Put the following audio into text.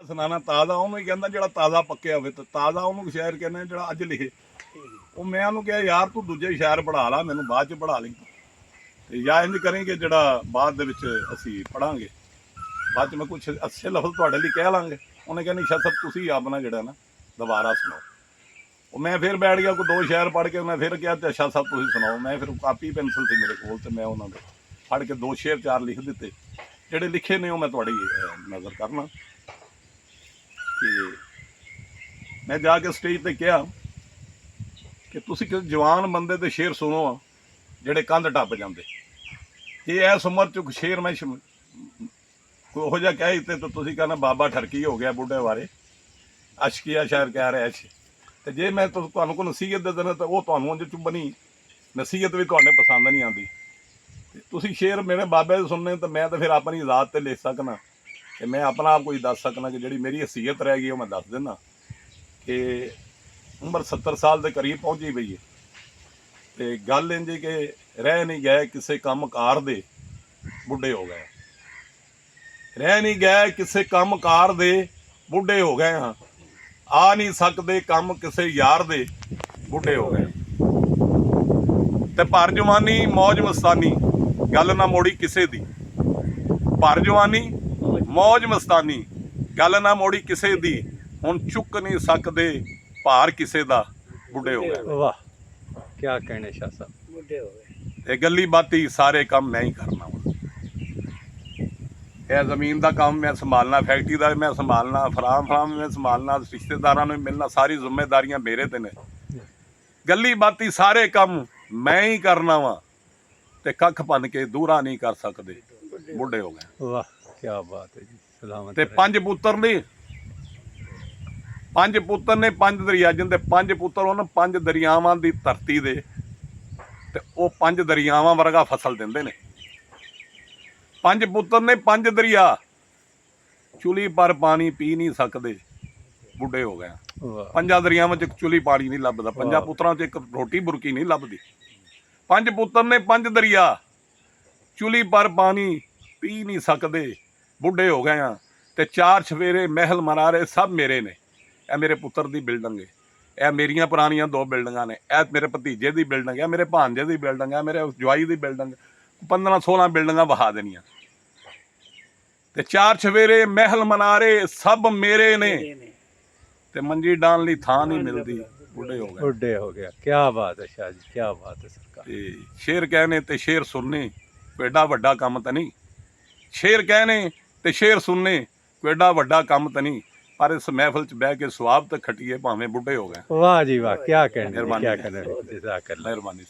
ਸੁਣਾਣਾ ਤਾਜ਼ਾ ਉਹਨੂੰ ਹੀ ਕਹਿੰਦਾ ਜਿਹੜਾ ਤਾਜ਼ਾ ਪੱਕਿਆ ਹੋਵੇ, ਤੇ ਤਾਜ਼ਾ ਉਹਨੂੰ ਸ਼ਾਇਰ ਕਹਿੰਦੇ ਜਿਹੜਾ ਅੱਜ ਲਿਖੇ। ਉਹ ਮੈਂ ਉਹਨੂੰ ਕਿਹਾ ਯਾਰ ਤੂੰ ਦੂਜੇ ਸ਼ਾਇਰ ਪੜ੍ਹਾ ਲਾ, ਮੈਨੂੰ ਬਾਅਦ ਚ ਪੜ੍ਹਾ ਲਈ, ਤੇ ਜਾਂ ਇੰਝ ਕਰਾਂਗੇ ਜਿਹੜਾ ਬਾਅਦ ਦੇ ਵਿੱਚ ਅਸੀਂ ਪੜਾਂਗੇ, ਬਾਅਦ ਚ ਮੈਂ ਕੁਛ ਅੱਛੇ ਲਫ਼ਜ਼ ਤੁਹਾਡੇ ਲਈ ਕਹਿ ਲਾਂਗੇ। ਉਹਨੇ ਕਹਿੰਦੀ ਸ਼ਾਹ ਸਾਹਿਬ ਤੁਸੀਂ ਆਪਣਾ ਜਿਹੜਾ ਨਾ ਦੁਬਾਰਾ ਸੁਣਾਓ। ਉਹ ਮੈਂ ਫਿਰ ਬੈਠ ਗਿਆ, ਕੋਈ 2 ਸ਼ਾਇਰ ਪੜ੍ਹ ਕੇ ਮੈਂ ਫਿਰ ਕਿਹਾ ਤੇ ਸ਼ਾਹ ਸਾਹਿਬ ਤੁਸੀਂ ਸੁਣਾਓ। ਮੈਂ ਫਿਰ ਕਾਪੀ ਪੈਨਸਲ ਸੀ ਮੇਰੇ ਕੋਲ, ਤੇ ਮੈਂ ਉਹਨਾਂ ਦੇ ਫੜ ਕੇ 2 ਸ਼ੇਰ 4 ਲਿਖ ਦਿੱਤੇ। ਜਿਹੜੇ ਲਿਖੇ ਨੇ ਉਹ ਮੈਂ ਤੁਹਾਡੀ ਨਜ਼ਰ ਕਰਨਾ। ਕਿ ਮੈਂ ਜਾ ਕੇ ਸਟੇਜ ਤੇ ਕਿਹਾ ਕਿ ਤੁਸੀਂ ਕਿਸੇ ਜਵਾਨ ਬੰਦੇ ਦੇ ਸ਼ੇਰ ਸੁਣੋ ਜਿਹੜੇ ਕੰਧ ਟੱਪ ਜਾਂਦੇ। ਇਹ ਇਸ ਉਮਰ ਚ ਸ਼ੇਰ ਮੈਂ ਕੋਈ ਉਹੋ ਜਿਹਾ ਕਹਿ ਦਿੱਤੇ ਤਾਂ ਤੁਸੀਂ ਕਹਿੰਦਾ ਬਾਬਾ ਠਰਕੀ ਹੋ ਗਿਆ ਬੁੱਢੇ ਬਾਰੇ, ਅਸ਼ਕੀਆ ਸ਼ਾਇਰ ਕਹਿ ਰਿਹਾ ਸੀ। ਤੇ ਜੇ ਮੈਂ ਤੁਹਾਨੂੰ ਕੋਈ ਨਸੀਹਤ ਦੇ ਦੇਣਾ ਤਾਂ ਉਹ ਤੁਹਾਨੂੰ ਉਂਝ ਚੁੱਭਣੀ, ਨਸੀਹਤ ਵੀ ਤੁਹਾਡੇ ਪਸੰਦ ਨਹੀਂ ਆਉਂਦੀ। ਤੇ ਤੁਸੀਂ ਸ਼ੇਰ ਮੇਰੇ ਬਾਬੇ ਦੇ ਸੁਣਨੇ ਤਾਂ ਮੈਂ ਤਾਂ ਫਿਰ ਆਪਣੀ ਜ਼ਾਤ ਤੇ ਲਿਖ ਸਕਣਾ, ਕਿ ਮੈਂ ਆਪਣਾ ਆਪ ਕੋਈ ਦੱਸ ਸਕਣਾ ਕਿ ਜਿਹੜੀ ਮੇਰੀ ਹਸੀਅਤ ਰਹਿ ਗਈ ਉਹ ਮੈਂ ਦੱਸ ਦਿੰਦਾ। ਕਿ ਉਮਰ 70 ਸਾਲ ਦੇ ਕਰੀਬ ਪਹੁੰਚੀ ਪਈ ਹੈ, ਤੇ ਗੱਲ ਇੰਝ ਕਿ ਰਹਿ ਨਹੀਂ ਗਏ ਕਿਸੇ ਕੰਮ ਕਾਰ ਦੇ ਬੁੱਢੇ ਹੋ ਗਏ। ਰਹਿ ਨਹੀਂ ਗਏ ਕਿਸੇ ਕੰਮ ਕਾਰ ਦੇ ਬੁੱਢੇ ਹੋ ਗਏ ਹਾਂ, ਆ ਨਹੀਂ ਸਕਦੇ ਕੰਮ ਕਿਸੇ ਯਾਰ ਦੇ ਬੁੱਢੇ ਹੋ ਗਏ। ਤੇ ਭਰ ਜਵਾਨੀ ਮੌਜ ਮਸਤਾਨੀ ਗੱਲ ਨਾ ਮੋੜੀ ਕਿਸੇ ਦੀ, ਭਰ ਜਵਾਨੀ ਮੌਜ ਮਸਤਾਨੀ ਗੱਲ ਨਾ ਮੋੜੀ ਕਿਸੇ ਦੀ, ਹੁਣ ਚੁੱਕ ਨਹੀਂ ਸਕਦੇ ਭਾਰ ਕਿਸੇ ਦਾ ਬੁੱਢੇ ਹੋ ਗਏ। ਵਾਹ ਕੀ ਕਹਿਣੇ ਸ਼ਾਹ ਸਾਹਿਬ, ਬੁੱਢੇ ਹੋ ਗਏ। ਤੇ ਗੱਲੀ ਬਾਤੀ ਸਾਰੇ ਕੰਮ ਮੈਂ ਹੀ ਕਰਨਾ ਵਾ। ਇਹ ਜ਼ਮੀਨ ਦਾ ਕੰਮ ਮੈਂ ਸੰਭਾਲਣਾ, ਫੈਕਟਰੀ ਦਾ ਮੈਂ ਸੰਭਾਲਣਾ, ਫਰਾਮ ਮੈਂ ਸੰਭਾਲਣਾ, ਰਿਸ਼ਤੇਦਾਰਾਂ ਨੂੰ ਮਿਲਣਾ, ਸਾਰੀ ਜ਼ਿੰਮੇਵਾਰੀਆਂ ਮੇਰੇ ਤੇ ਨੇ। ਗੱਲੀ ਬਾਤੀ ਸਾਰੇ ਕੰਮ ਮੈਂ ਹੀ ਕਰਨਾ ਵਾ, ਤੇ ਕੱਖ ਭੰਨ ਕੇ ਦੂਰਾ ਨਹੀਂ ਕਰ ਸਕਦੇ ਬੁੱਢੇ ਹੋ ਗਏ। ਵਾਹ ਕੀ ਬਾਤ ਹੈ ਜੀ, ਸਲਾਮਤ। ਤੇ 5 ਪੁੱਤਰ ਨੇ, 5 ਪੁੱਤਰ ਨੇ, 5 ਦਰਿਆ ਜਿੰਦੇ 5 ਪੁੱਤਰ ਉਹਨਾਂ 5 ਦਰਿਆਵਾਂ ਦੀ ਧਰਤੀ ਦੇ, ਤੇ ਉਹ 5 ਦਰਿਆਵਾਂ ਵਰਗਾ ਫਸਲ ਦਿੰਦੇ ਨੇ। 5 ਪੁੱਤਰ ਨੇ 5 ਦਰਿਆ, ਚੁੱਲੀ ਪਰ ਪਾਣੀ ਪੀ ਨਹੀਂ ਸਕਦੇ ਬੁੱਢੇ ਹੋ ਗਏ। 5 ਦਰਿਆਵਾਂ ਚ ਇੱਕ ਚੁੱਲੀ ਪਾਣੀ ਨਹੀਂ ਲੱਭਦਾ, 5 ਪੁੱਤਰਾਂ ਚ ਇੱਕ ਰੋਟੀ ਬੁਰਕੀ ਨਹੀਂ ਲੱਭਦੀ। 5 ਪੁੱਤਰ ਨੇ 5 ਦਰਿਆ, ਚੁੱਲੀ ਪਰ ਪਾਣੀ ਪੀ ਨਹੀਂ ਸਕਦੇ ਬੁੱਢੇ ਹੋ ਗਏ ਆ। ਤੇ 4 ਚਫੇਰੇ ਮਹਿਲ ਮਨਾਰੇ ਸਭ ਮੇਰੇ ਨੇ। ਇਹ ਮੇਰੇ ਪੁੱਤਰ ਦੀ ਬਿਲਡਿੰਗ ਹੈ, ਇਹ ਮੇਰੀਆਂ ਪੁਰਾਣੀਆਂ 2 ਬਿਲਡਿੰਗਾਂ ਨੇ, ਇਹ ਮੇਰੇ ਭਤੀਜੇ ਦੀ ਬਿਲਡਿੰਗ ਹੈ, ਮੇਰੇ ਭਾਂਜੇ ਦੀ ਬਿਲਡਿੰਗ ਹੈ, ਮੇਰੇ ਜਵਾਈ ਦੀ ਬਿਲਡਿੰਗ, 15-16 ਬਿਲਡਿੰਗਾਂ ਵਹਾ ਦੇਣੀਆਂ। ਤੇ 4 ਚਫੇਰੇ ਮਹਿਲ ਮਨਾਰੇ ਸਭ ਮੇਰੇ ਨੇ, ਤੇ ਮੰਜੀ ਡਾਣ ਲਈ ਥਾਂ ਨਹੀਂ ਮਿਲਦੀ ਬੁੱਢੇ ਹੋ ਗਏ। ਬੁੱਢੇ ਹੋ ਗਿਆ, ਕੀ ਬਾਤ ਹੈ ਸ਼ਾਹ ਜੀ, ਕੀ ਬਾਤ ਹੈ ਸਰਕਾਰ। ਤੇ ਸ਼ੇਰ ਕਹਿਣੇ ਤੇ ਸ਼ੇਰ ਸੁਣਨੇ ਕੋਈ ਏਡਾ ਵੱਡਾ ਕੰਮ ਤਾਂ ਨਹੀਂ। ਸ਼ੇਰ ਕਹਿਣੇ ਤੇ ਸ਼ੇਰ ਸੁਣਨੇ ਕੋਈ ਏਡਾ ਵੱਡਾ ਕੰਮ ਤਾਂ ਨਹੀਂ, ਪਰ ਇਸ ਮਹਿਫਲ ਚ ਬਹਿ ਕੇ ਸਵਾਬ ਤੇ ਖਟੀਏ ਭਾਵੇਂ ਬੁੱਢੇ ਹੋ ਗਏ। ਵਾਹ ਜੀ ਵਾਹ, ਕੀ ਕਹਿਣੇ, ਮਿਹਰਬਾਨੀ। ਕੀ ਕਹਿਣੇ, ਮਿਹਰਬਾਨੀ।